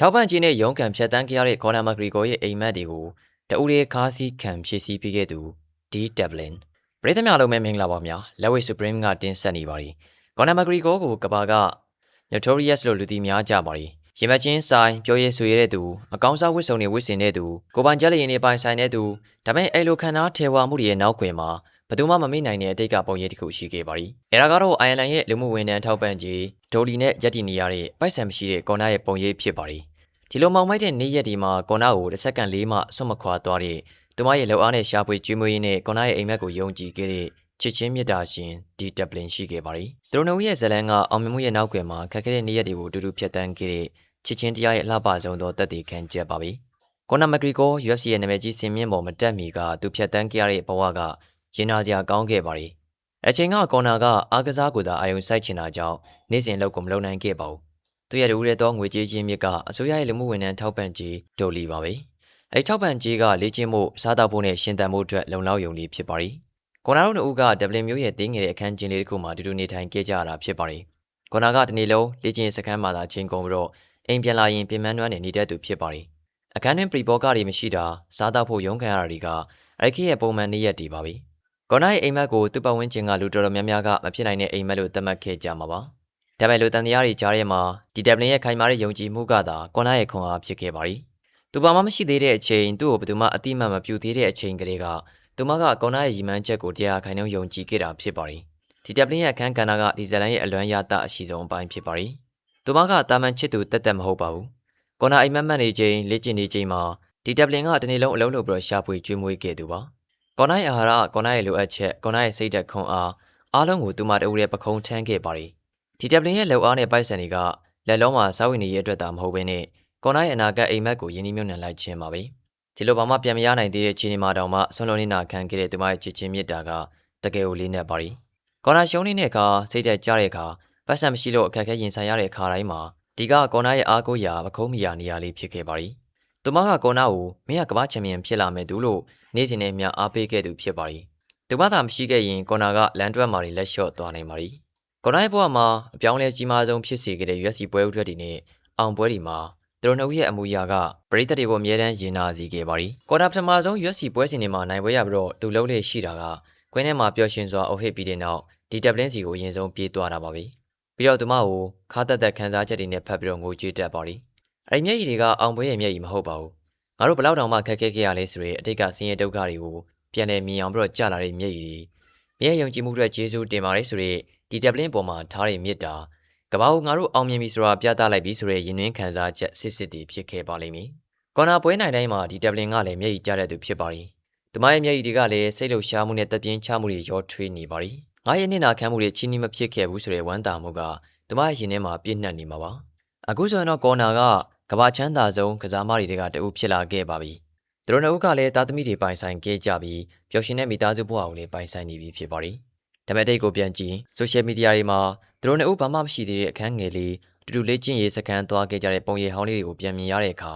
ထောက်ပံ့ခြင်းနဲ့ရုန်းကန်ဖြတ်တန်းခဲ့ရတဲ့ကော်နာမဂရီဂိုရဲ့အိမ်မက်တွေကိုတဦးရဲ့ခါးစည်းခံဖြည့်ဆည်းပေးခဲ့သူဒီဒက်ဘလင်ပရိသတ်များလုံးပဲမင်္ဂလာပါများလက်ဝဲ Supreme ကတင်ဆက်နေပါတယ်ကော်နာမဂရီဂိုကိုကဘာက Notorious လို့လူသိများကြပါတယ်ရင်မချင်းဆိုင်ပြောရဲဆိုရတဲ့သူအကောင်းစားဝတ်စုံတွေဝတ်ဆင်တဲ့သူကိုပိုင်ကျက်လျင်တွေပိုင်ဆိုင်တဲ့သူဒါပေမဲ့အဲ့လိုခံစားထေဝါမှုတွေရဲ့နောက်ွယ်မှာဘယ်သူမှမမေ့နိုင်တဲ့အတိတ်ကပုံရိပ်တစ်ခုရှိခဲ့ပါတယ်။အဲဒါကတော့အိုင်ယာလန်ရဲ့လူမှုဝန်ထမ်းထောက်ပံ့ကြီးဒိုလီနဲ့ရက်တီနေရတဲ့ပိုက်ဆံမရှိတဲ့ကော်နာရဲ့ပုံရိပ်ဖြစ်ပါတယ်။ဒီလိုမောင်မိုက်တဲ့နေ့ရက်ဒီမှာကော်နာကိုတစ်စက္ကန့်လေးမှဆွတ်မခွာသွားတဲ့သူမရဲ့လှုပ်အားနဲ့ရှာဖွေကျွေးမွေးရင်းနဲ့ကော်နာရဲ့အိမ်မက်ကိုယုံကြည်ခဲ့တဲ့ချစ်ချင်းမြတ်တာရှင်ဒီဒက်ဘလင်ရှိခဲ့ပါတယ်။သူတို့နှစ်ဦးရဲ့ဇလန်းကအောင်မြင်မှုရဲ့နောက်ွယ်မှာခက်ခဲတဲ့နေ့ရက်တွေကိုအတူတူဖြတ်တန်းခဲ့တဲ့ချစ်ချင်းတရားရဲ့အလှပဆုံးသောတက်တည်ခံချက်ပါပဲ။ကော်နာမဂရီဂို UFC ရဲ့နာမည်ကြီးစင်မြင့်ပေါ်မတက်မီကသူဖြတ်တန်းခဲ့ရတဲ့ဘဝကရင်နာစရာကောင်းခဲ့ပါတယ်။အချိန်ကကော်နာကအားကစားကိုသာအာယုံစိုက်ချင်တာကြောင့်နေ့စဉ်လောက်ကိုမလုံနိုင်ခဲ့ပါဘူး။သူရဲ့တူရဲသောငွေကြေးချင်းမြစ်ကအစိုးရရဲ့လူမှုဝန်ထမ်းထောက်ပံ့ကြေးဒိုလီပါပဲ။အဲဒီထောက်ပံ့ကြေးကလေ့ကျင့်မှုစားတောက်ဖို့နဲ့ရှင်သန်မှုအတွက်လုံလောက်ယုံလေးဖြစ်ပါတယ်။ကော်နာတို့နှစ်ဦးကဒက်ဘလင်မျိုးရဲ့တင်းငယ်တဲ့အခန်းကျင်းလေးတစ်ခုမှာတူတူနေထိုင်ခဲ့ကြရတာဖြစ်ပါတယ်။ကော်နာကတနေ့လုံးလေ့ကျင့်စခန်းမှာသာချိန်ကုန်ပြီးတော့အိမ်ပြန်လာရင်ပြင်ပန်းနှွမ်းနဲ့နေတဲ့သူဖြစ်ပါတယ်။အခန်းတွင်ပရီဘောကတွေမရှိတာစားတောက်ဖို့ရုန်းကန်ရတာတွေကအဲ့ဒီရဲ့ပုံမှန်နေ့ရက်တွေပါပဲ။ကော်နာရဲ့အိမ်မက်ကိုသူ့ပတ်ဝန်းကျင်ကလူတော်တော်များများကမဖြစ်နိုင်တဲ့အိမ်မက်လို့သတ်မှတ်ခဲ့ကြမှာပါ။ဒါပေမဲ့လူတန်တရားတွေကြားထဲမှာဒီဒက်ဘလင်ရဲ့ခိုင်မာတဲ့ယုံကြည်မှုကသာကော်နာရဲ့ခွန်အားဖြစ်ခဲ့ပါတယ်။သူဘာမှမရှိသေးတဲ့အချိန်သူ့ကိုဘယ်သူမှအတိမတ်မပြုသေးတဲ့အချိန်ကလေးကသူမကကော်နာရဲ့ရည်မှန်းချက်ကိုတရားခိုင်နှုန်းယုံကြည်ခဲ့တာဖြစ်ပါတယ်။ဒီဒက်ဘလင်ရဲ့အခန်းကဏ္ဍကဒီဇလန်ရဲ့အလွမ်းရတအရှိဆုံးအပိုင်းဖြစ်ပါတယ်။သူမကတာမန်ချစ်သူတက်တက်မဟုတ်ပါဘူး။ကော်နာအိမ်မက်နေချိန်လေ့ကျင့်နေချိန်မှာဒီဒက်ဘလင်ကတနေ့လုံးအလုံးလုပ်ပြီးရှာဖွေကျွေးမွေးခဲ့သူပါ။ကော်နာရဲ့အာဟာရကော်နာရဲ့လိုအပ်ချက်ကော်နာရဲ့စိတ်ဓာတ်ခွန်အားလုံးကိုသူမတအူရဲ့ပခုံးထမ်းခဲ့ပါတယ်။ဒီဒက်ဘလင်ရဲ့လုံအားနဲ့ပိုက်ဆံတွေကလက်လုံးမှာစားဝင်နေရတဲ့အတွက်သာမဟုတ်ဘဲနဲ့ကော်နာရဲ့အနာဂတ်အိမ်မက်ကိုယင်းနှမြုံနှံလိုက်ခြင်းပါပဲ။ဒီလိုဘာမှပြန်မရနိုင်သေးတဲ့ခြေနေမှာတောင်မှဆွန်လုံးနေတာခံခဲ့တဲ့သူမရဲ့ချစ်ချင်းမြတ်တာကတကယ်ကိုလေးနက်ပါတယ်။ကော်နာရှုံးနေတဲ့အခါစိတ်ဓာတ်ကျတဲ့အခါပိုက်ဆံမရှိလို့အခက်အခဲရင်ဆိုင်ရတဲ့အခါတိုင်းမှာဒီကကော်နာရဲ့အားကိုးရာပခုံးမီယာနေရာလေးဖြစ်ခဲ့ပါတယ်။သူမကကော်နာကိုမင်းကကမ္ဘာချန်ပီယံဖြစ်လာမယ်သူလို့နေ့စဉ်နဲ့အမျှအားပေးခဲ့သူဖြစ်ပါတယ်။သူမသာမရှိခဲ့ရင်ကော်နာကလန်တွက်မာတွေလက်လျှော့သွားနိုင်ပါတယ်။ကော်နာရဲ့ဘဝမှာအပြောင်းလဲကြီးမားဆုံးဖြစ်စေခဲ့တဲ့ UFC ပွဲဥထွက်တွေနဲ့အောင်ပွဲတွေမှာသူတို့နှစ်ဦးရဲ့အမူအရာကပရိသတ်တွေကိုအမြဲတမ်းရင်နာစေခဲ့ပါတယ်။ကော်နာပထမဆုံး UFC ပွဲစဉ်တွေမှာနိုင်ပွဲရပြီးတော့သူလုံးလေးရှိတာကကွင်းထဲမှာပျော်ရွှင်စွာအုပ်ဟစ်ပြီးတဲ့နောက်ဒီဒက်ဘလင်စီကိုအရင်ဆုံးပြေးသွားတာပါပဲ။ပြီးတော့သူမကိုခါတက်ခန်းစားချက်တွေနဲ့ဖတ်ပြီးတော့ငိုကြွေးတတ်ပါတယ်။အဲ့ဒီမျက်ရည်တွေကအောင်ပွဲရဲ့မျက်ရည်မဟုတ်ပါဘူး။ငါတို့ဘယ်လောက်တောင်မှခက်ခဲခဲ့ရလဲဆိုရင်အတိတ်ကဆင်းရဲဒုက္ခတွေကိုပြန်လည်မြင်အောင်ပြီးတော့ကြာလာတဲ့မျက်ရည်တွေမျက်ယုံကြည်မှုအတွက်ကျေးဇူးတင်ပါတယ်ဆိုတဲ့ဒီဒက်ဘလင်ပေါ်မှာထားတဲ့မေတ္တာကဘာကိုငါတို့အောင်မြင်ပြီဆိုတာပြသလိုက်ပြီဆိုတဲ့ရင်နှင်းခံစားချက်စစ်တည်ဖြစ်ခဲ့ပါလိမ့်မယ်။ကော်နာပွဲနိုင်တိုင်းမှာဒီဒက်ဘလင်ကလည်းမျက်ရည်ကျတဲ့သူဖြစ်ပါတယ်။သူမရဲ့မျက်ရည်တွေကလည်းစိတ်လှုပ်ရှားမှုနဲ့တက်ပြင်းချမှုတွေရောထွေးနေပါတယ်။ငါရဲ့နှိမ့်နာခံမှုတွေချီးနှီးမဖြစ်ခဲ့ဘူးဆိုတဲ့ဝမ်းသာမှုကသူမရဲ့ရင်ထဲမှာပြည့်နှက်နေမှာပါ။အခုဆိုရင်တော့ကော်နာကကဘာချမ်းသာဆုံးကစားမတွေကတအုပ်ဖြစ်လာခဲ့ပါပြီ။သူတို့နှစ်ဦးကလည်းသားသမီးတွေပိုင်ဆိုင်ခဲ့ကြပြီးပျော်ရွှင်တဲ့မိသားစုဘဝကိုလည်းပိုင်ဆိုင်နေပြီဖြစ်ပါတယ်။ဒါပေမဲ့တိတ်ကိုပြန်ကြည့်ဆိုရှယ်မီဒီယာတွေမှာသူတို့နှစ်ဦးဘာမှမရှိသေးတဲ့အခန်းငယ်လေးတူတူလေးချင်းရေးစခန်းသွားခဲ့ကြတဲ့ပုံရိပ်ဟောင်းလေးတွေကိုပြန်မြင်ရတဲ့အခါ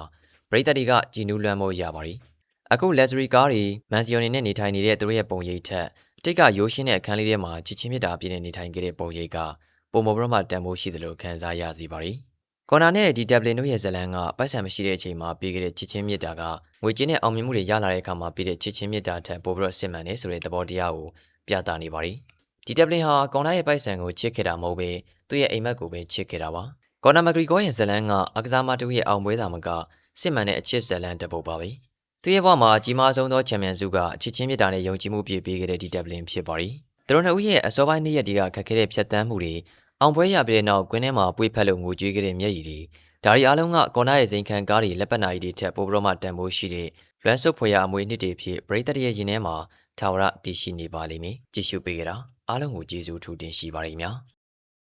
ပရိသတ်တွေကကြည်နူးလွမ်းမိုးရပါတယ်။အခု luxury ကားတွေမန်စီယိုနေနဲ့နေထိုင်နေတဲ့သူတို့ရဲ့ပုံရိပ်ထက်တိတ်ကရိုးရှင်းတဲ့အခန်းလေးထဲမှာချစ်ချင်းမြတ်တာပြည့်နေနေထိုင်ခဲ့တဲ့ပုံရိပ်ကပုံမဘရမတန်ဖိုးရှိတယ်လို့ခံစားရစီပါတယ်။ကော်နာနဲ့ဒီဒက်ဘလင်တို့ရဲ့ဇလန်းကပိုက်ဆံမရှိတဲ့အချိန်မှာပေးခဲ့တဲ့ချစ်ချင်းမြတ်တာကငွေကြေးနဲ့အောင်မြင်မှုတွေရလာတဲ့အခါမှာပေးတဲ့ချစ်ချင်းမြတ်တာထက်ပိုပြီးတော့စစ်မှန်တယ်ဆိုတဲ့သဘောတရားကိုပြသနေပါတယ်။ဒီဒက်ဘလင်ဟာကော်နာရဲ့ပိုက်ဆံကိုချစ်ခဲ့တာမဟုတ်ပဲသူ့ရဲ့အိမ်မက်ကိုပဲချစ်ခဲ့တာပါ။ကော်နာမဂရီဂိုရဲ့ဇလန်းကအကစားမတူရဲ့အောင်ပွဲသာမကစစ်မှန်တဲ့အချစ်ဇလန်းတစ်ပုဒ်ပါပဲ။သူရဲ့ဘဝမှာကြီးမားဆုံးသောချန်ပီယံစုကအချစ်ချင်းမြတ်တာနဲ့ယုံကြည်မှုပြည့်ပေးခဲ့တဲ့ဒီဒက်ဘလင်ဖြစ်ပါတယ်။သူတို့နှစ်ဦးရဲ့အစောပိုင်းနေ့ရက်တွေကခက်ခဲတဲ့ဖြတ်တန်းမှုတွေအောင်ပွဲရပြီးတဲ့နောက်ကွင်းထဲမှာပွေဖက်လို့ငိုကြွေးခဲ့တဲ့မျက်ရည်တွေဒါရီအားလုံးကကော်နာရဲ့စိန်ခံကားတွေလက်ပတ်နာရီတွေထက်ပိုပြီးတော့မှတန်ဖိုးရှိတဲ့လွမ်းဆုပ်ဖွယ်ရာအမွေနှစ်တွေဖြစ်ပရိသတ်ရဲ့ရင်ထဲမှာထာဝရတည်ရှိနေပါလိမ့်မယ်။ကြည့်ရှုပေးကြတာအားလုံးကိုကျေးဇူးထူးတင်ရှိပါတယ်ခင်ဗျာ။